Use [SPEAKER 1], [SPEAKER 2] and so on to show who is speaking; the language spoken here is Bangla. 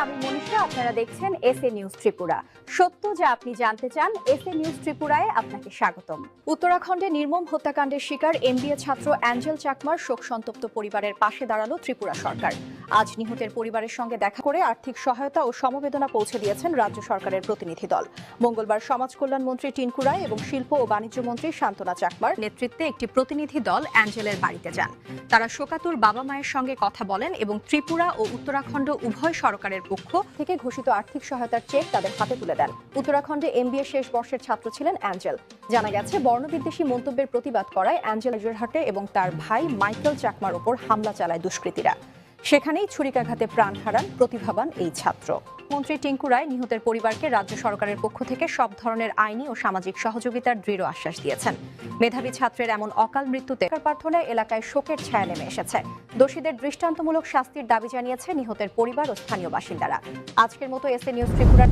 [SPEAKER 1] আমি মনীষা। আপনারা দেখছেন এসএ নিউজ ত্রিপুরা। সত্য যা আপনি জানতে চান, এসএ নিউজ ত্রিপুরায় আপনাকে স্বাগতম। উত্তরাখণ্ডে নির্মম হত্যাকাণ্ডের শিকার এমবিএ ছাত্র অ্যাঞ্জেল চাকমার শোক সন্তপ্ত পরিবারের পাশে দাঁড়ালো ত্রিপুরা সরকার। আজ নিহতের পরিবারের সঙ্গে দেখা করে আর্থিক সহায়তা ও সমবেদনা পৌঁছে দিয়েছেন রাজ্য সরকারের প্রতিনিধি দল। মঙ্গলবার সমাজ কল্যাণ মন্ত্রী টিঙ্কু রায় এবং শিল্প ও বাণিজ্য মন্ত্রী শান্তনা চাকমার নেতৃত্বে একটি প্রতিনিধি দল অ্যাঞ্জেলের বাড়িতে যান। তারা শোকাতুর বাবা মায়ের সঙ্গে কথা বলেন এবং ত্রিপুরা ও উত্তরাখণ্ড উভয় সরকারের পক্ষ থেকে ঘোষিত আর্থিক সহায়তার চেক তাদের হাতে তুলে দেন। উত্তরাখণ্ডে এমবিএ শেষ বর্ষের ছাত্র ছিলেন অ্যাঞ্জেল। জানা গেছে, বর্ণবিদ্বেষী মন্তব্যের প্রতিবাদ করায় অ্যাঞ্জেল জোরহাটে এবং তার ভাই মাইকেল চাকমার ওপর হামলা চালায় দুষ্কৃতীরা। সেখানেই ছুরিকাঘাতে প্রাণ হারান প্রতিভাবান এই ছাত্র। মন্ত্রী টিঙ্কু রায় নিহতের পরিবারকে রাজ্য সরকারের পক্ষ থেকে সব ধরনের আইনি ও সামাজিক সহযোগিতার দৃঢ় আশ্বাস দিয়েছেন। মেধাবী ছাত্রের এমন অকাল মৃত্যুতে প্রার্থনায় এলাকায় শোকের ছায়া নেমে এসেছে। দোষীদের দৃষ্টান্তমূলক শাস্তির দাবি জানিয়েছে নিহতের পরিবার ও স্থানীয় বাসিন্দারা। আজকের মতো এসএ নিউজ ত্রিপুরা।